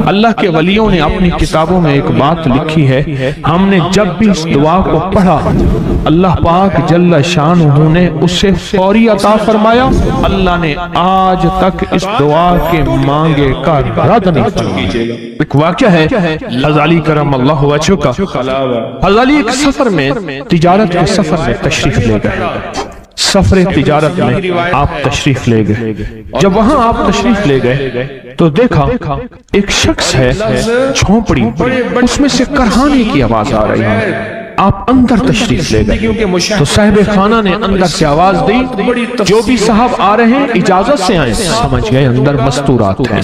اللہ کے ولیوں نے اپنی کتابوں میں ایک بات لکھی ہے، ہم نے جب بھی اس دعا کو پڑھا اللہ پاک جل شانہ نے اسے فوری عطا فرمایا۔ اللہ نے آج تک اس دعا کے مانگے کا رد نہیں فرمایا۔ ایک واقعہ ہے غزالی کرم اللہ وجہہ کا، غزالی ایک سفر میں تجارت کے سفر میں تشریف لے گئے، سفر تجارت میں آپ تشریف لے گئے۔ جب وہاں آپ تشریف لے گئے تو دیکھا ایک شخص ہے جھونپڑی، اس میں سے کرہانے کی آواز آ رہی ہے۔ آپ اندر تشریف لے گئے تو صاحب خانہ نے اندر سے آواز دی، جو بھی صاحب آ رہے ہیں اجازت سے آئیں۔ سمجھ گئے اندر مستورات ہیں۔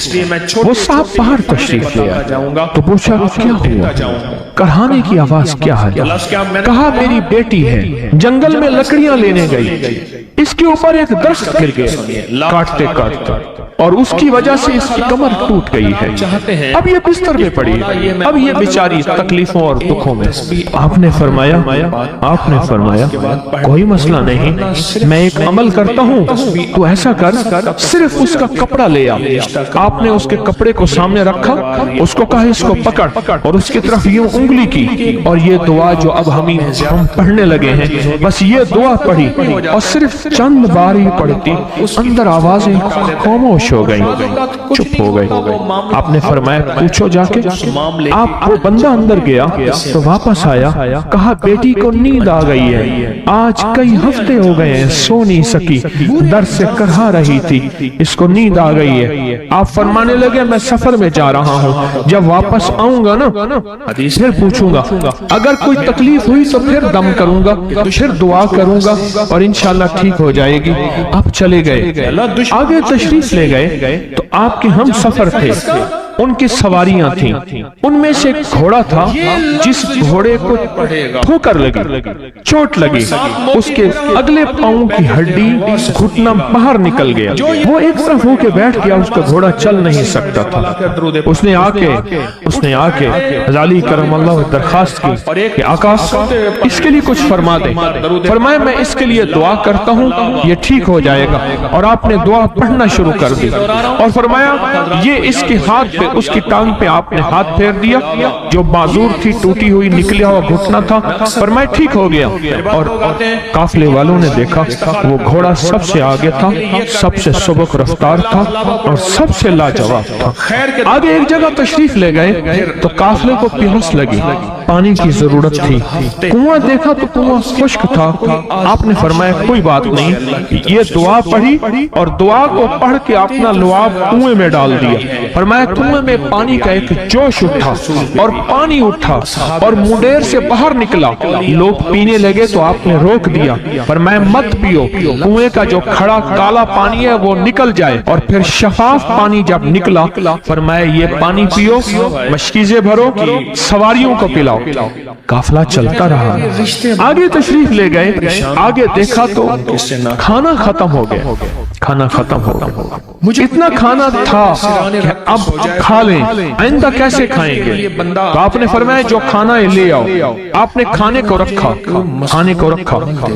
وہ صاحب باہر تشریف لے آئے تو پوچھا کیا ہوا، کرہانے کی آواز کیا ہے؟ کہا میری بیٹی ہے، جنگل میں لکڑیاں لینے گئی، اس کے اوپر ایک درخت گر گیا کاٹتے کاٹتے، اور اس کی وجہ سے اس کی کمر ٹوٹ گئی ہے، اب یہ بستر میں پڑی ہے، اب یہ بیچاری تکلیفوں اور دکھوں میں۔ آپ نے فرمایا کوئی مسئلہ نہیں، میں ایک عمل کرتا ہوں، تو ایسا کر صرف اس کا کپڑا لے آ۔ آپ نے اس کے کپڑے کو سامنے رکھا، اس کو کہا اس کو پکڑ، اور اس کی طرف یوں انگلی کی، اور یہ دعا جو اب ہم پڑھنے لگے ہیں، بس یہ دعا پڑھی، اور صرف چند بار ہی پڑھتی اندر آوازیں خاموش ہو گئی، چپ ہو گئی۔ آپ نے فرمایا پوچھو جا کے۔ آپ وہ بندہ اندر گیا تو واپس آیا، کہا بیٹی کو نیند آ گئی ہے، آج کئی ہفتے ہو گئے ہیں سو نہیں سکی، در سے کرہا رہی تھی، اس کو نیند آ گئی ہے۔ آپ فرمانے لگے میں سفر میں جا رہا ہوں، جب واپس آؤں گا نا پھر پوچھوں گا، اگر کوئی تکلیف ہوئی تو پھر دم کروں گا، پھر دعا کروں گا، اور انشاءاللہ ٹھیک ہو جائے گی۔ آپ چلے گئے، آگے تشریف لے گئے تو آپ کے ہم سفر تھے، ان کی سواریاں تھیں، ان میں سے ایک گھوڑا تھا جس گھوڑے کو ٹھوکر لگی، چوٹ لگی، اس کے اگلے پاؤں کی ہڈی گھٹنا باہر نکل گیا، وہ ایک طرف ہو کے بیٹھ گیا، اس کا گھوڑا چل نہیں سکتا تھا۔ اس نے آ کے غزالی کرم اللہ درخواست کی کہ آقا اس کے لیے کچھ فرما دیں۔ فرمایا میں اس کے لیے دعا کرتا ہوں، یہ ٹھیک ہو جائے گا، اور آپ نے دعا پڑھنا شروع کر دی، اور فرمایا یہ اس کے ہاتھ پہ، اس کی ٹانگ پہ آپ نے ہاتھ پھیر دیا، جو معذور تھی ٹوٹی ہوئی نکلیا ہوا گھٹنا تھا، فرمایا ٹھیک ہو گیا۔ اور قافلے والوں نے دیکھا وہ گھوڑا سب سے آگے تھا، سب سے سبک رفتار تھا، اور سب سے لاجواب تھا۔ آگے ایک جگہ تشریف لے گئے تو قافلے کو پیاس لگی، پانی کی ضرورت تھی، کنواں دیکھا تو کنواں خشک تھا۔ آپ نے فرمایا کوئی بات نہیں، یہ دعا پڑھی، اور دعا کو پڑھ کے اپنا لعاب کنویں میں ڈال دیا۔ فرمایا کنویں میں پانی کا ایک جوش اٹھا، اور پانی اٹھا اور منڈیر سے باہر نکلا، لوگ پینے لگے تو آپ نے روک دیا، فرمایا مت پیو، کنویں کا جو کھڑا کالا پانی ہے وہ نکل جائے، اور پھر شفاف پانی جب نکلا فرمایا یہ پانی پیو، مشکیزیں بھرو، سواریوں کو پلاؤ۔ قافلہ چلتا رہا، آگے تشریف لے گئے، آگے دیکھا تو کھانا ختم ہو گیا، کھانا ختم ہو گیا، مجھے اتنا کھانا تھا کہ اب کھا لیں، آئندہ کیسے کھائیں گے؟ تو آپ نے فرمایا جو کھانا ہے لے آؤ۔ آپ نے کھانے کو رکھا،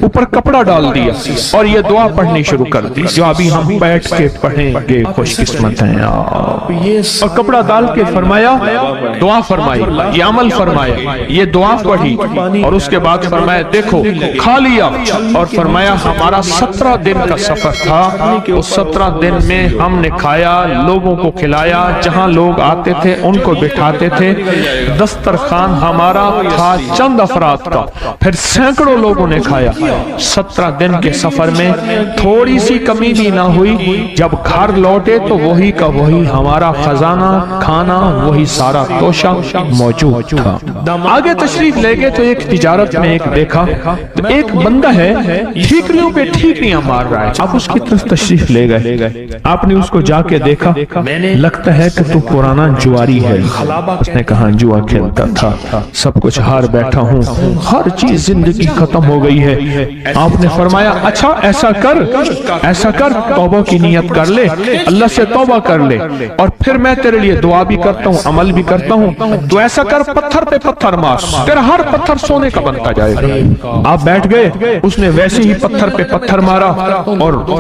اوپر کپڑا ڈال دیا، اور یہ دعا پڑھنی شروع کر دی جو ابھی ہم بیٹھ کے پڑھیں گے، خوش قسمت ہیں آپ۔ اور کپڑا ڈال کے فرمایا دعا فرمائی، یہ عمل فرمایا، یہ دعا پڑھی، اور اس کے بعد فرمایا دیکھو کھا لیا، اور فرمایا ہمارا 17 دن کا سفر تھا، اس 17 دن میں ہم نے کھایا، لوگوں کو کھلایا، جہاں لوگ آتے تھے ان کو بٹھاتے تھے، دسترخوان ہمارا تھا چند افراد کا، پھر سینکڑوں لوگوں نے کھایا۔ 17 دن کے سفر میں تھوڑی سی کمی بھی نہ ہوئی، جب گھر لوٹے تو وہی کا وہی ہمارا خزانہ، کھانا وہی سارا توشہ موجود تھا۔ آگے تشریف لے گئے تو ایک تجارت میں ایک دیکھا تو ایک بندہ ہے ٹھیکریوں پہ ٹھیکریاں مار رہا ہے، آپ اس کی طرف تشریف لے گئے، آپ نے اس کو جا کے دیکھا، لگتا ہے کہ تو پرانا جواری ہے۔ اس نے کہا جوا کھیلتا تھا، سب کچھ ہار بیٹھا ہوں، ہر چیز زندگی ختم ہو گئی ہے۔ آپ نے فرمایا اچھا ایسا کر توبہ کی نیت کر لے، اللہ سے توبہ کر لے، اور پھر میں تیرے لیے دعا بھی کرتا ہوں، عمل بھی کرتا ہوں، تو ایسا کر پتھر پہ پتھر مار، تیرا ہر پتھر سونے کا بنتا جائے گا۔ آپ بیٹھ گئے، اس نے ویسے ہی پتھر پہ پتھر مارا، اور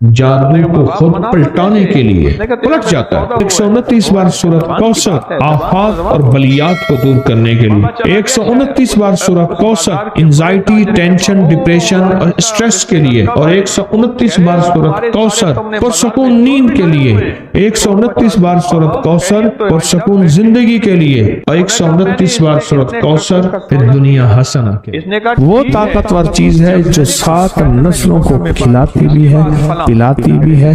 جادو کو خود پلٹانے کے لیے پلٹ جاتا ہے۔ 129 بار سورۃ کوثر آفات اور بلیات کو دور کرنے کے لیے، 129 بار سورۃ کوثر انزائٹی، ٹینشن، ڈپریشن اور اسٹریس کے لیے، اور 129 بار سورۃ کوثر پرسکون نیند کے لیے، 129 بار سورۃ کوثر پرسکون زندگی کے لیے، اور 129 بار سورۃ کوثر پھر دنیا حسنہ کے۔ وہ طاقتور چیز ہے جو 7 نسلوں کو کھلاتی بھی ہے، پلاتی بھی ہے،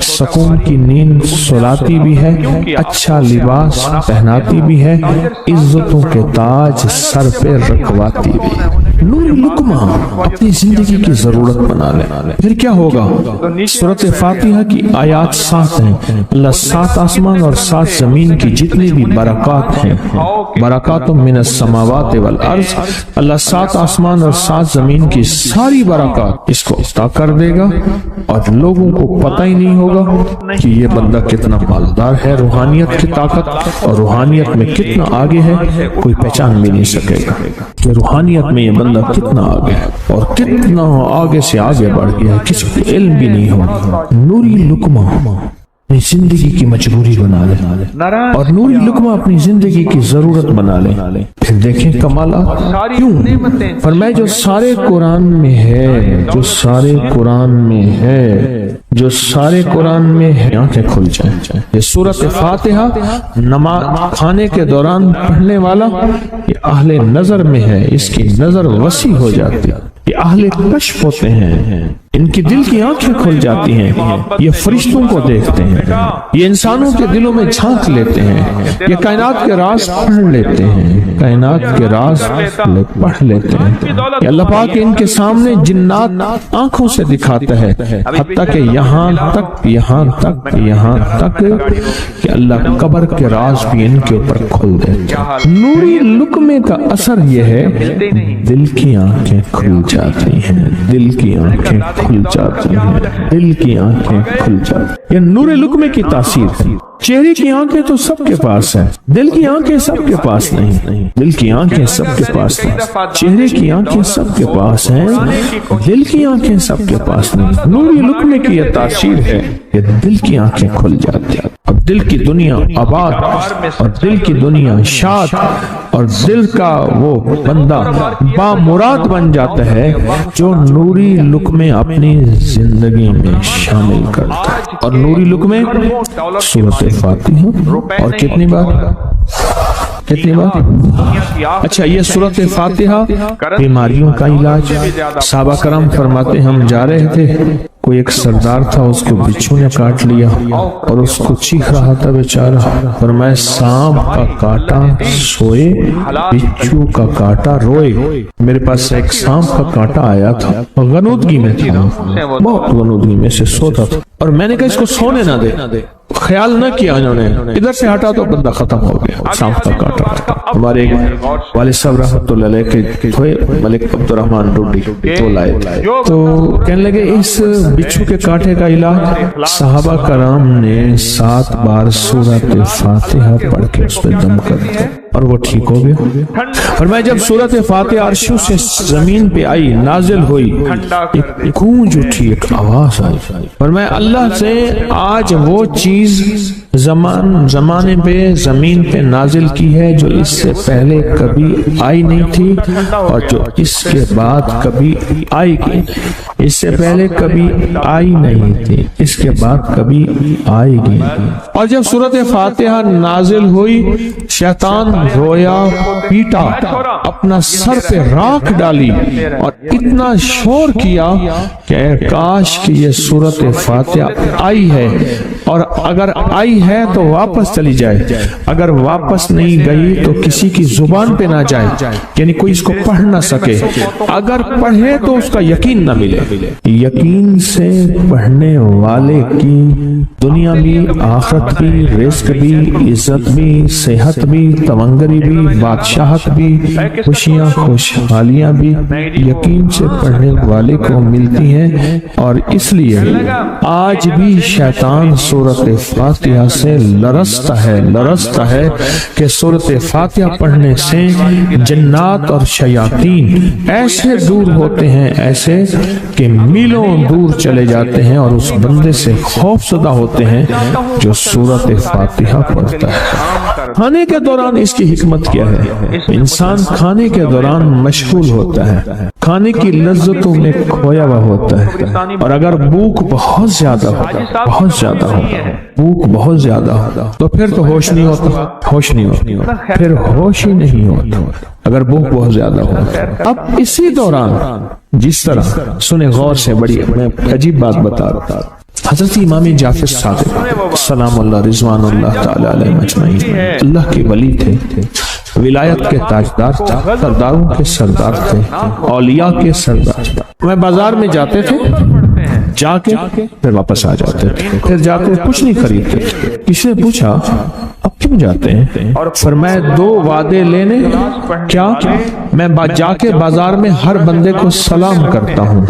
سکون کی نیند سلاتی بھی ہے، اچھا لباس پہناتی بھی ہے، عزتوں کے تاج سر پہ رکھواتی بھی ہے۔ نور لقمہ اپنی زندگی کی ضرورت بنا لے، پھر کیا ہوگا؟ سورۃ فاتحہ کی آیات 7 ہیں۔ اللہ 7 آسمان اور 7 زمین کی جتنی بھی برکات ہیں، برکات من السماوات والارض، اللہ 7 آسمان اور 7 زمین کی ساری برکات اس کو عطا کر دے گا، اور لوگوں کو پتہ ہی نہیں ہوگا کہ یہ بندہ کتنا مالدار ہے، روحانیت کی طاقت اور روحانیت میں کتنا آگے ہے، کوئی پہچان بھی نہیں سکے گا کہ روحانیت میں یہ بندہ کتنا آگے ہے اور کتنا آگے سے آگے بڑھ گیا ہے، کسی کو علم بھی نہیں ہوگا۔ نوری لقمہ اپنی زندگی کی مجبوری بنا لے، اور نوری لقمہ اپنی زندگی کی ضرورت بنا لے، پھر دیکھیں کمالات کیوں۔ فرمائے جو سارے قرآن میں ہے، جو سارے قرآن میں ہے، جو سارے قرآن میں ہے، آنکھیں کھل جائیں۔ یہ سورۃ فاتحہ نماز کھانے کے دوران پڑھنے والا یہ اہل نظر میں ہے، اس کی نظر وسیع ہو جاتی ہے، یہ اہل کشف ہوتے ہیں، ان کی دل کی آنکھیں کھل جاتی ہیں، یہ فرشتوں کو دیکھتے ہیں، یہ انسانوں کے دلوں میں جھانک لیتے ہیں، یہ کائنات کے راز پڑھ لیتے ہیں، کائنات کے راز پڑھ لیتے ہیں۔ یہ اللہ پاک ان کے سامنے جنات آنکھوں سے دکھاتا ہے، حتیٰ کہ یہاں تک کہ اللہ قبر کے راز بھی ان کے اوپر کھل دیتے ہیں۔ نوری لقمے کا اثر یہ ہے، دل کی آنکھیں کھل جاتی ہیں، دل کی آنکھیں کھل جاتی ہیں، دل کی آنکھیں کھل جاتی ہیں۔ یہ نور لقمے کی تاثیر ہے۔ چہرے کی آنکھیں تو سب کے پاس ہیں، دل کی آنکھیں سب کے پاس نہیں، دل کی آنکھیں سب کے پاس نہیں، چہرے کی آنکھیں سب کے پاس ہیں، دل کی آنکھیں سب کے پاس نہیں۔ نور لقمے کی یہ تاثیر ہے کہ دل کی آنکھیں کھل جاتی ہیں، اور دل کی دنیا آباد، اور دل کی دنیا شاد، اور دل کا وہ بندہ بامراد بن جاتا ہے جو نوری لقمے اپنی زندگی میں شامل کرتا ہے۔ اور نوری لقمے سورۃ فاتحہ، اور کتنی بار؟ اچھا، یہ سورۃ فاتحہ بیماریوں کا علاج۔ صحابہ کرام فرماتے ہم جا رہے تھے، کوئی ایک سردار تھا، اس کو بچھو نے کاٹ لیا اور اس کو چیخ رہا تھا بیچارہ، فرمایا سانپ کا کاٹا سوئے، بچھو کا کاٹا روئے۔ میرے پاس ایک سانپ کا کاٹا آیا تھا، غنودگی میں تھا، بہت غنودگی میں سے سوتا تھا، اور میں نے کہا اس کو سونے نہ دے، خیال نہ کیا انہوں نے، ادھر سے ہٹا تو بندہ ختم ہو گیا، سانپ کا کاٹا تھا۔ ہمارے ایک والد صاحب رحمۃ اللہ علیہ کے تھے، ملک عبد الرحمن ڈوڈی، تو لائے تو کہنے لگے اس بچھو کے کاٹے کا علاج صحابہ کرام نے 7 بار سورۃ فاتحہ پڑھ کے اس پہ دم کر دیا اور وہ ٹھیک ہو گیا۔ فرمایا جب سورۃ فاتحہ عرشوں سے زمین پہ آئی، نازل ہوئی، ایک گونج اٹھی، ایک آواز آئی، فرمایا اللہ سے آج وہ چیز زمانے پہ زمین پہ نازل کی ہے جو اس سے پہلے کبھی آئی نہیں تھی، اور جو اس کے بعد کبھی آئے گی، اس سے پہلے کبھی آئی نہیں تھی، اس کے بعد کبھی آئے گی۔ اور جب سورۃ فاتحہ نازل ہوئی، شیطان رویا، پیٹا، اپنا سر پہ راکھ ڈالی اور اتنا شور کیا کہ کاش کہ یہ سورۃ فاتحہ آئی ہے، اور اگر آئی ہے تو واپس چلی جائے، اگر واپس نہیں گئی تو کسی کی زبان پہ نہ جائے، یعنی کوئی اس کو پڑھ نہ سکے، اگر پڑھے تو اس کا یقین نہ ملے۔ یقین سے پڑھنے والے کی دنیا بھی، آخرت بھی، رزق بھی، عزت بھی، صحت بھی، تمنا مانگری بھی، بادشاہت بھی، خوشیاں خوشحالیاں بھی یقین سے پڑھنے والے کو ملتی ہیں، اور اس لیے آج بھی شیطان سورۃ فاتحہ سے لرزتا ہے کہ سورۃ فاتحہ پڑھنے سے جنات اور شیاطین ایسے دور ہوتے ہیں، ایسے کہ میلوں دور چلے جاتے ہیں، اور اس بندے سے خوف زدہ ہوتے ہیں جو سورۃ فاتحہ پڑھتا ہے۔ کھانے کے دوران اس کی حکمت کیا ہے؟ انسان کھانے کے دوران مشغول ہوتا ہے، کھانے کی لذتوں میں کھویا ہوا ہوتا ہے، اور اگر بھوک بہت زیادہ ہو تو پھر تو ہوش نہیں ہوتا، پھر ہوش ہی نہیں ہوتا اگر بھوک بہت زیادہ ہو۔ اب اسی دوران جس طرح سنیں غور سے، بڑی میں عجیب بات بتا رہا ہوں، حضرت امام جعفر صادق سلام اللہ رضوان اللہ تعالی علیہ مجمعین اللہ کے ولی تھے، ولایت کے تاجدار تھے، سرداروں کے سردار تھے، اولیاء کے سردار تھے۔ میں بازار میں جاتے تھے، جا کے پھر واپس آ جاتے تھے، پھر جاتے کچھ نہیں خریدتے تھے۔ کسی نے پوچھا اب کیوں جاتے ہیں؟ فرمایا 2 وعدے لینے، کیا میں جا کے بازار میں ہر بندے کو سلام کرتا ہوں،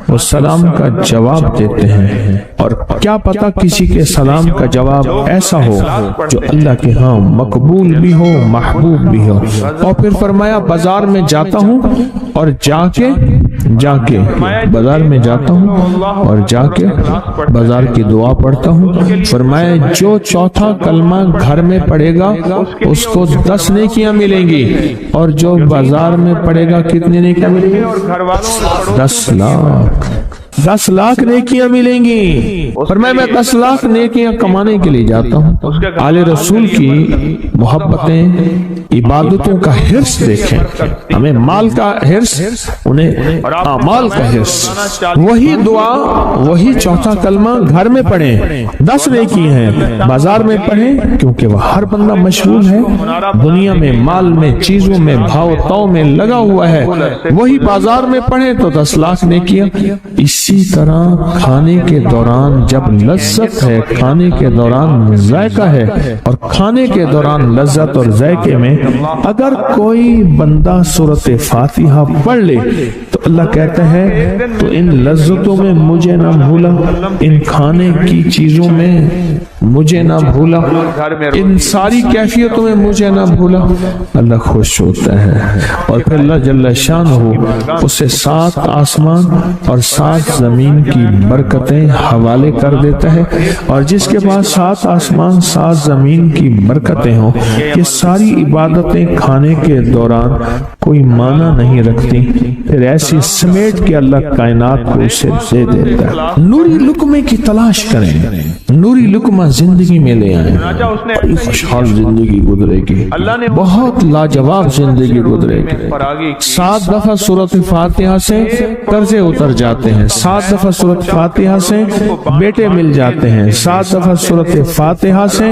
وہ سلام کا جواب دیتے ہیں، اور کیا پتا کسی کے سلام کا جواب ایسا ہو جو اللہ کے ہاں مقبول بھی ہو، محبوب بھی ہو۔ اور پھر فرمایا بازار میں جاتا ہوں اور جا کے بازار میں جاتا ہوں اور جا کے بازار کی دعا پڑھتا ہوں۔ فرمایا جو چوتھا کلمہ گھر میں پڑھے گا اس کو 10 نیکیاں ملیں گی، اور جو بازار میں پڑھے گا کتنی نیکیاں ملیں گی؟ 10 لاکھ نیکیاں ملیں گی۔ فرمایا میں 10 لاکھ نیکیاں کمانے کے لیے جاتا ہوں۔ آل رسول کی محبتیں، عبادتوں کا حرص دیکھیں، ہمیں مال کا حرص، انہیں اعمال کا حرص۔ وہی دعا، وہی چوتھا کلمہ گھر میں پڑھیں، 10 نیکی ہیں، بازار میں پڑھیں کیونکہ وہ ہر بندہ مشغول ہے، دنیا میں، مال میں، چیزوں میں، بھاؤ تاؤ میں لگا ہوا ہے، وہی بازار میں پڑھیں تو 10 لاکھ نیکیاں۔ اسی طرح کھانے کے دوران جب لذت ہے، کھانے کے دوران ذائقہ ہے، اور کھانے کے دوران لذت اور ذائقے میں اگر کوئی بندہ سورۃ فاتحہ پڑھ لے تو اللہ کہتا ہے تو ان لذتوں میں مجھے نہ بھولا، ان کھانے کی چیزوں میں مجھے نہ بھولا، ان ساری کیفیتوں میں مجھے نہ بھولا، اللہ خوش ہوتا ہے، اور پھر اللہ جل شانہ اسے 7 آسمان اور 7 زمین کی برکتیں حوالے کر دیتا ہے، اور جس کے پاس 7 آسمان 7 زمین کی برکتیں ہوں، یہ ساری عبادتیں کھانے کے دوران کوئی معنی نہیں رکھتی، پھر ایسی سمیٹ کے اللہ کائنات کو اسے دے دیتا ہے۔ نوری لقمے کی تلاش کریں، نوری لقمہ زندگی میں لے آئیں، بڑی خوشحال زندگی گزرے گی، بہت لاجواب زندگی گزرے گی۔ 7 دفعہ سورۃ فاتحہ سے قرضے اتر جاتے ہیں، 7 دفعہ سورۃ فاتحہ سے بیٹے مل جاتے ہیں، 7 دفعہ سورۃ فاتحہ سے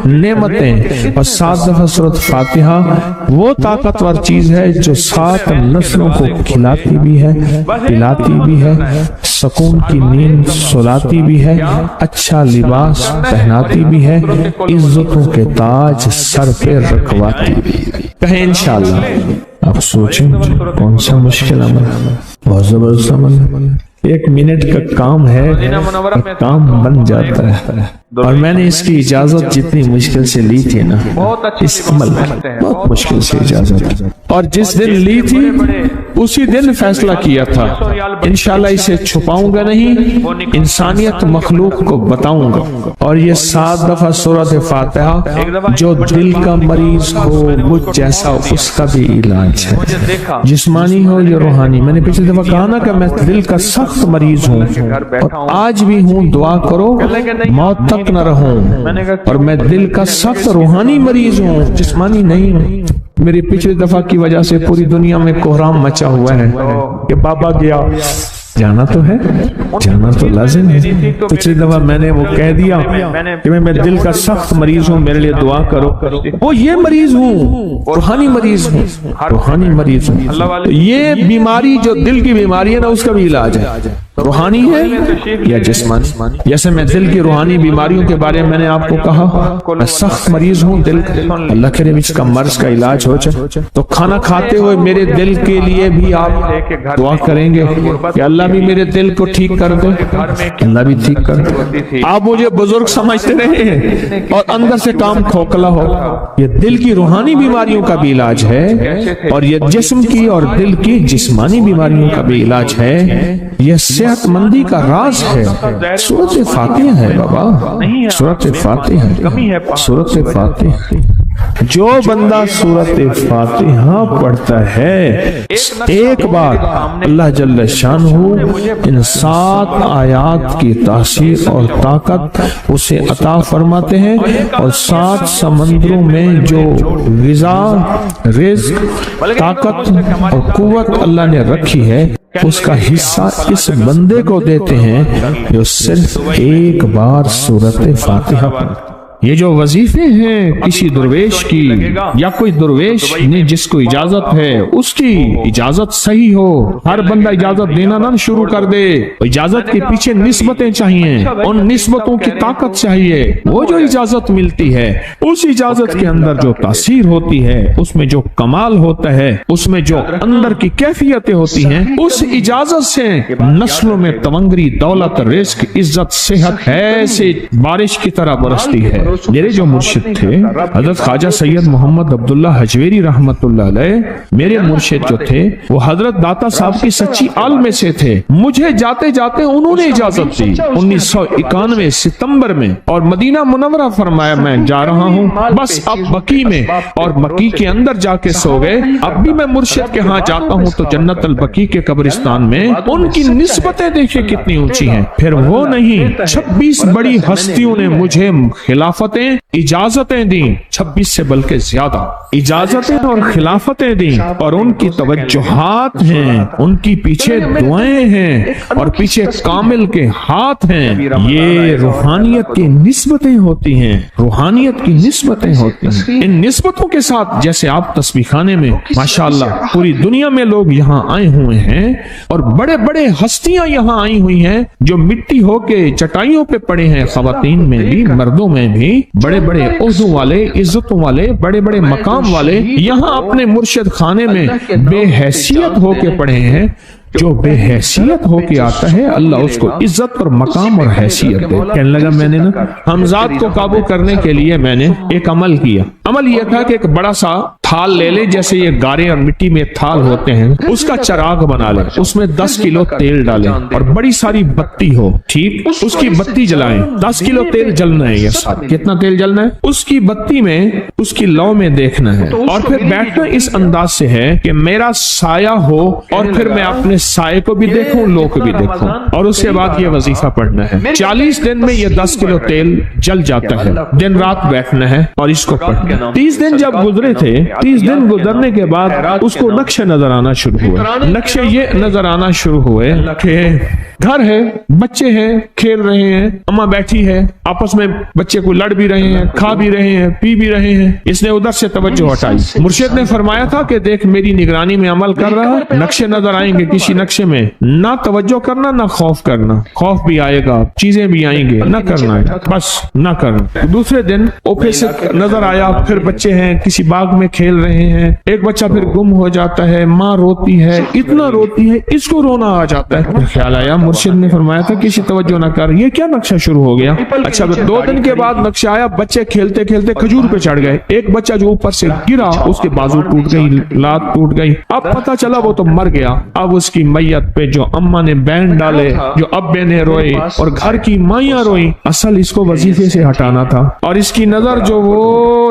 نعمتیں، اور 7 دفعہ سورۃ فاتحہ وہ طاقتور چیز ہے جو 7 نسلوں کو کھلاتی بھی ہے، پلاتی بھی ہے، سکون کی نیند سلاتی بھی ہے، اچھا لباس پہناتی بھی ہے، عزتوں کے تاج سر پہ رکھواتی بھی ہے۔ کہیں انشاءاللہ۔ آپ سوچیں کون سا مشکل عمل ہے، بہت زبردست عمل ہے، 1 منٹ کا کام ہے اور کام بن جاتا ہے، اور میں نے اس کی اجازت جتنی مشکل سے لی تھی نا، اس عمل بہت مشکل سے اجازت، اور جس دن لی تھی اسی دن فیصلہ کیا تھا انشاءاللہ اسے چھپاؤں گا نہیں، انسانیت مخلوق کو بتاؤں گا۔ اور یہ 7 دفعہ سورۃ فاتحہ جو دل کا مریض ہو مجھ جیسا اس کا بھی علاج ہے، جسمانی ہو یا روحانی۔ میں نے پچھلی دفعہ کہا نا کہ میں دل کا سخت مریض ہوں اور آج بھی ہوں، دعا کرو موت تک نہ رہوں، اور میں دل کا سخت روحانی مریض ہوں، جسمانی نہیں ہوں۔ میری پچھلی دفعہ کی وجہ سے پوری دنیا میں کوہرام مچا ہوا ہے کہ بابا گیا، جانا تو ہے، جانا تو لازم ہے۔ پچھلی دفعہ میں نے وہ کہہ دیا کہ میں دل کا سخت مریض ہوں، میرے لیے دعا کرو، وہ یہ مریض ہوں، روحانی مریض ہوں، روحانی مریض ہوں۔ یہ بیماری جو دل کی بیماری ہے نا، اس کا بھی علاج ہے، روحانی ہے یا جسمانی؟ جیسے میں دل کی روحانی بیماریوں کے بارے میں نے آپ کو کہا، میں سخت مریض ہوں دل کا، اللہ کرے اس کا مرض کا علاج ہو جائے، تو کھانا کھاتے ہوئے میرے دل کے لیے بھی آپ دعا کریں گے کہ اللہ بھی میرے دل کو ٹھیک کر دے، اللہ بھی ٹھیک کر دے۔ آپ مجھے بزرگ سمجھتے رہے ہیں اور اندر سے کام کھوکھلا ہو، یہ دل کی روحانی بیماریوں کا بھی علاج ہے، اور یہ جسم کی اور دل کی جسمانی بیماریوں کا بھی علاج ہے، یہ صحت مندی کا راز ہے۔ سورۃ فاتحہ ہے بابا، سورۃ فاتحہ، سورۃ فاتحہ۔ جو بندہ سورۃ فاتحہ پڑھتا ہے ایک بار، اللہ جل شانہ ان 7 آیات کی تاثیر اور طاقت اسے عطا فرماتے ہیں، اور 7 سمندروں میں جو غذا، رزق، طاقت اور قوت اللہ نے رکھی ہے اس کا حصہ اس بندے کو دیتے ہیں جو صرف ایک بار سورۃ فاتحہ پڑھتا ہے۔ یہ جو وظیفے ہیں کسی درویش کی، یا کوئی درویش نے جس کو اجازت ہے اس کی اجازت صحیح ہو، ہر بندہ اجازت دینا نہ شروع کر دے، اجازت کے پیچھے نسبتیں چاہیے، ان نسبتوں کی طاقت چاہیے، وہ جو اجازت ملتی ہے اس اجازت کے اندر جو تاثیر ہوتی ہے، اس میں جو کمال ہوتا ہے، اس میں جو اندر کی کیفیتیں ہوتی ہیں، اس اجازت سے نسلوں میں تونگری، دولت، رزق، عزت، صحت ایسے بارش کی طرح برستی ہے۔ میرے جو مرشد تھے حضرت خواجہ سید محمد عبداللہ حجویری رحمت اللہ علیہ، میرے مرشد جو تھے وہ حضرت داتا صاحب کی سچی آل میں سے تھے، مجھے جاتے جاتے انہوں نے اجازت دی 1991 ستمبر میں، اور مدینہ منورہ فرمایا میں جا رہا ہوں، بس اب بقی میں، اور بقی کے اندر جا کے سو گئے۔ اب بھی میں مرشد کے ہاں جاتا ہوں تو جنت البقی کے قبرستان میں ان کی نسبتیں دیکھیں کتنی اونچی ہیں۔ پھر وہ نہیں، 26 بڑی ہستیوں نے مجھے خلافتیں، اجازتیں دیں، 26 سے بلکہ زیادہ اجازتیں اور خلافتیں دیں، اور ان کی توجہات ہیں، ان کی پیچھے دعائیں ہیں، اور پیچھے کامل کے ہاتھ ہیں۔ یہ روحانیت کی نسبتیں ہوتی ہیں، روحانیت کی نسبتیں ہوتی ہیں۔ ان نسبتوں کے ساتھ جیسے آپ تسبیح خانے میں ماشاءاللہ پوری دنیا میں لوگ یہاں آئے ہوئے ہیں، اور بڑے بڑے ہستیاں یہاں آئی ہوئی ہیں جو مٹی ہو کے چٹائیوں پہ پڑے ہیں، خواتین میں بھی مردوں میں بھی، بڑے بڑے عہدوں والے، عزتوں والے، بڑے بڑے مقام والے یہاں اپنے مرشد خانے میں بے حیثیت ہو کے پڑے ہیں۔ جو بے حیثیت ہو کے آتا ہے اللہ اس کو عزت اور مقام اور حیثیت دے۔ کہنے لگا میں نے نا حمزات کو قابو کرنے کے لیے میں نے ایک عمل کیا۔ عمل یہ تھا کہ ایک بڑا سا تھال لے لے، جیسے یہ گارے اور مٹی میں تھال ہوتے ہیں، اس کا چراغ بنا لے، اس میں 10 کلو تیل ڈالیں اور بڑی ساری بتی ہو، ٹھیک، اس کی بتی جلائیں۔ 10 کلو تیل جلنا ہے، یہ ساتھ کتنا تیل جلنا ہے، اس کی بتی میں، اس کی لو میں دیکھنا ہے، اور پھر بیٹھنا اس انداز سے ہے کہ میرا سایہ ہو، اور پھر میں اپنے سائے کو بھی دیکھوں، لو کو بھی دیکھوں، اور اس کے بعد یہ وظیفہ پڑھنا ہے۔ 40 دن میں یہ 10 کلو تیل جل جاتا ہے، دن رات بیٹھنا ہے اور اس کو پڑھنا۔ 30 دن جب گزرے تھے، 30 دن گزرنے کے بعد اس کو نقشے نظر آنا شروع ہوئے۔ نقشے یہ نظر آنا شروع ہوئے کہ گھر ہے، بچے ہیں، کھیل رہے ہیں، اماں بیٹھی ہے، آپس میں بچے کو لڑ بھی رہے ہیں، کھا بھی رہے ہیں، پی بھی رہے ہیں۔ اس نے ادھر سے توجہ ہٹائی۔ مرشد نے فرمایا تھا کہ دیکھ میری نگرانی میں عمل کر رہا، نقشے نظر آئیں گے، کسی نقشے میں نہ توجہ کرنا نہ خوف کرنا، خوف بھی آئے گا، چیزیں بھی آئیں گے، نہ کرنا ہے، بس نہ کرنا۔ دوسرے دن اوپے سے نظر آیا، پھر بچے ہیں کسی باغ میں کھیل رہے ہیں، ایک بچہ پھر گم ہو جاتا ہے، ماں روتی ہے، اتنا روتی ہے اس کو رونا آ جاتا ہے۔ خیال آیا مرشد نے فرمایا تھا کسی توجہ نہ کر، یہ کیا نقشہ شروع ہو گیا؟ اچھا 2 دن کے بعد نقشہ آیا، بچے کھیلتے کھیلتے کھجور پہ چڑھ گئے، ایک بچہ جو اوپر سے گرا اس کے بازو ٹوٹ گئی، لات ٹوٹ گئی، اب پتہ چلا وہ تو مر گیا۔ اب اس کی میت پہ جو اماں نے بینڈ ڈالے، جو ابے نے روئے اور گھر کی مائیاں روئی، اصل اس کو وظیفے سے ہٹانا تھا، اور اس کی نظر جو وہ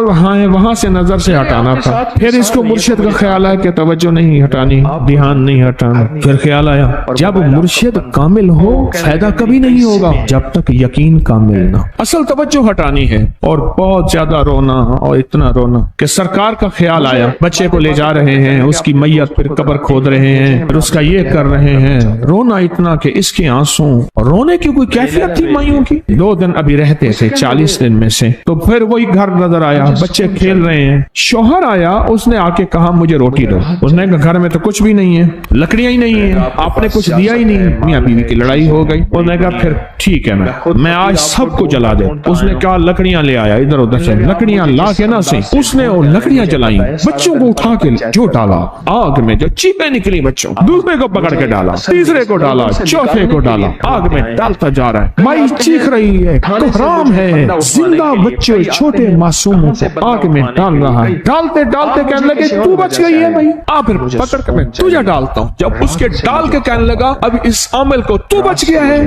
وہاں سے نظر سے ہٹانا تھا۔ پھر اس کو مرشد کا خیال آیا کہ توجہ نہیں ہٹانی، دھیان نہیں ہٹانا۔ پھر خیال آیا جب مرشد کامل ہو فائدہ کبھی نہیں ہوگا جب تک یقین کامل نہ، اصل توجہ ہٹانی ہے، اور بہت زیادہ رونا اور اتنا رونا کہ سرکار کا خیال آیا، بچے کو لے جا رہے ہیں، اس کی میت پھر قبر کھود رہے ہیں، پھر اس کا یہ کر رہے ہیں، رونا اتنا کہ اس کے آنسوں، رونے کی کوئی کیفیت تھی مائیوں کی۔ 2 دن ابھی رہتے تھے 40 دن میں سے، تو پھر وہی گھر نظر آیا، بچے کھیل رہے ہیں، شوہر آیا، اس نے آ کے کہا مجھے روٹی دو۔ اس نے کہا گھر میں تو کچھ بھی نہیں ہے، لکڑیاں ہی نہیں ہیں، آپ نے کچھ دیا ہی نہیں۔ میاں بیوی کی لڑائی ہو گئی۔ اس نے کہا پھر ٹھیک ہے میں آج سب کو جلا دے۔ اس نے کہا لکڑیاں لے آیا، ادھر ادھر سے لکڑیاں لا کے نہ سے اس نے وہ لکڑیاں جلائیں، بچوں کو اٹھا کے جو ڈالا آگ میں، جو چیپیں نکلی بچوں، دوسرے کو پکڑ کے ڈالا، تیسرے کو ڈالا، چوتھے کو ڈالا، آگ میں ڈالتا جا رہا ہے۔ مائی چیخ رہی ہے، حرام ہے، زندہ بچے چھوٹے معصوموں کو آگ میں ڈال رہا ہے۔ ڈالتے ڈالتے کہنے لگے تو بچ گئی ہے بھائی، پھر پکڑ کے میں تجھے ڈالتا ہوں۔ جب اس کے ڈال کے کہنے لگا اب اس عامل کو تو بچ گیا ہے،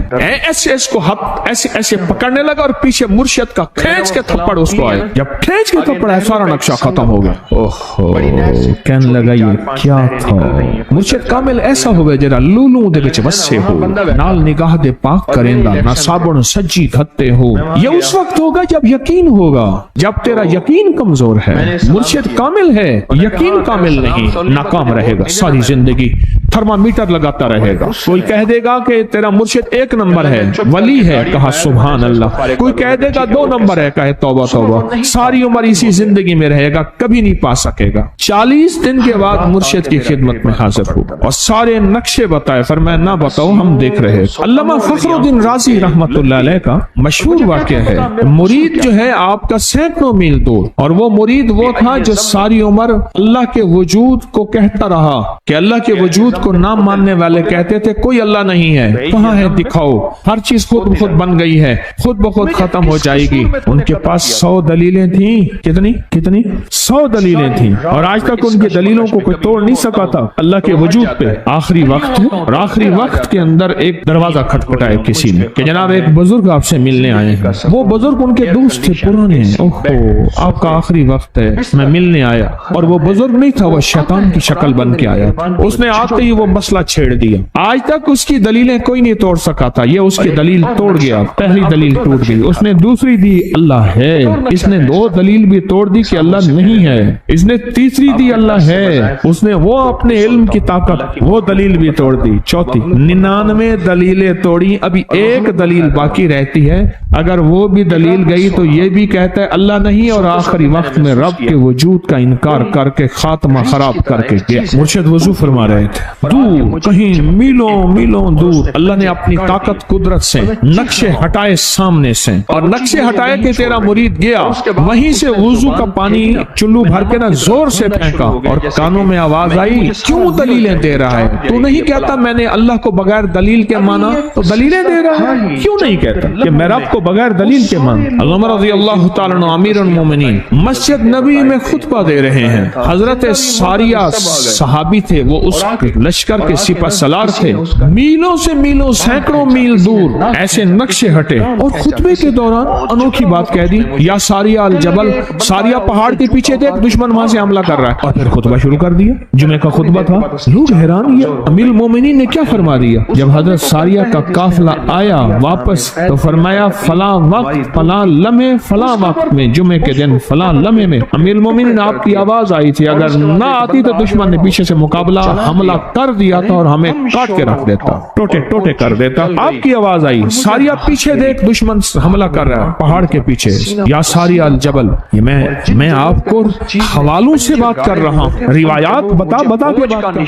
ایسے اس کو ایسے ایسے پکڑنے لگا، اور پیچھے مرشد کا کھینچ کے تھپڑ اس کو آیا۔ جب کھینچ کے تھپڑ آیا سارا نقشہ ختم ہو گیا۔ اوہو، کہنے لگا یہ کیا تھا؟ مرشد کامل ایسا ہوئے جرا لولوں دے وچ وسے ہو، نال نگاہ دے پاک کریندا، نہ صابن سجی دھتے ہو۔ یہ اس وقت ہوگا جب یقین ہوگا، جب تیرا یقین کمزور ہے۔ مرشد کامل ہے، یقین کامل نہیں، ناکام رہے گا ساری زندگی، تھرمامیٹر لگاتا رہے گا۔ کوئی کہہ دے گا کہ تیرا مرشد 1 نمبر ہے، ولی ہے، کہا سبحان اللہ۔ کوئی کہہ دے گا 2 نمبر ہے، کہے توبہ توبہ۔ ساری عمر اسی زندگی میں رہے گا، کبھی نہیں پا سکے گا۔ 40 دن کے بعد مرشد کی خدمت میں حاضر ہوا اور سارے نقشے بتائے، فرمایا نہ بتاؤ، ہم دیکھ رہے۔ علامہ فخر الدین رازی رحمت اللہ علیہ کا مشہور واقعہ ہے، مرید جو ہے آپ کا سینکڑوں میل دور، اور وہ مرید وہ تھا جو ساری عمر اللہ کے وجود کو کہتا رہا کہ اللہ کے وجود کو نہ ماننے والے کہتے تھے کوئی اللہ نہیں ہے، کہاں ہے دکھاؤ، ہر چیز خود بخود بن گئی ہے، خود بخود ختم ہو جائے گی۔ ان کے پاس 100 دلیلیں تھیں، کتنی 100 دلیلیں تھیں، اور آج تک ان کی دلیلوں کو کوئی توڑ نہیں سکا تھا اللہ کے وجود پہ۔ آخری وقت ہے، اور آخری وقت کے اندر ایک دروازہ کھٹکھٹایا کسی نے کہ جناب ایک بزرگ آپ سے ملنے آئے ہیں۔ وہ بزرگ ان کے دوست تھے پرانے، اوہو آپ کا آخری وقت ہے، میں ملنے آیا۔ اور وہ بزرگ نہیں تھا، وہ شیطان کی شکل بن کے آیا۔ اس نے آتے ہی وہ مسئلہ چھیڑ دیا، آج تک اس کی دلیلیں کوئی نہیں توڑ سکا تھا، یہ اس کی دلیل توڑ گیا۔ پہلی دلیل ٹوٹ گئی، اس نے دوسری دی اللہ ہے، اس نے 2 دلیل بھی توڑ دی کہ اللہ نہیں ہے، اس نے تیسری دی اللہ ہے، اس نے وہ اپنے علم کی طاقت وہ دلیل بھی توڑ دی۔ چوتھی 99 دلیلیں توڑی، ابھی ایک دلیل باقی رہتی ہے، اگر وہ بھی دلیل گئی تو یہ بھی کہتا ہے اللہ نہیں، اور آخری وقت میں رب کے وجود کا انکار کر کے خاتمہ خراب کر کے گیا۔ مرشد وضو فرما رہے تھے، دور کہیں میلوں میلوں دور اللہ نے اپنی طاقت قدرت سے نقشے ہٹائے سامنے سے، اور نقشے ہٹائے کہ تیرا مرید گیا، وہیں سے وضو کا پانی چلو بھر کے نہ زور سے پھینکا، اور کانوں میں آواز آئی کیوں دلیلیں دے رہا ہے؟ تو نہیں کہتا میں نے اللہ کو بغیر دلیل کے مانا، تو دلیلیں دے رہا ہے؟ کیوں نہیں کہتا کہ میں رب کو بغیر دلیل کے مانا؟ علامہ رضی اللہ تعالیٰ عنہ امیر المومنین مسجد نبی میں خطبہ دے رہے ہیں، حضرت ساریہ صحابی تھے، وہ اس لشکر کے سپہ سالار تھے، میلوں سے میلوں سینکڑوں میل دور ایسے نقشے ہٹے، اور خطبے کے دوران انوکھی بات کہہ دی، یا ساریہ الجبل، ساریہ پہاڑ کے پیچھے دیکھ دشمن وہاں سے حملہ کر رہا ہے، اور پھر خطبہ شروع کر دیا۔ جمعہ کا خطبہ تھا، لوگ حیران، یہ امیر المومنین نے کیا فرما دیا؟ جب حضرت ساریہ کا قافلہ آیا واپس تو فرمایا فلاں وقت فلاں لمحے فلاں وقت میں جمعے کے دن فلاں لمحے میں امیر المومنین آپ کی آواز آئی تھی، اگر نہ آتی تو دشمن نے پیچھے سے مقابلہ حملہ کر دیا تھا اور ہمیں کاٹ کے رکھ دیتا، ٹوٹے ٹوٹے کر دیتا۔ آپ کی آواز آئی، ساریہ پیچھے دیکھ دشمن حملہ کر رہا ہے پہاڑ کے پیچھے، یا ساریہ الجبل۔ یہ میں آپ کو حوالوں سے بات کر رہا ہوں، روایات بتا کے بات کر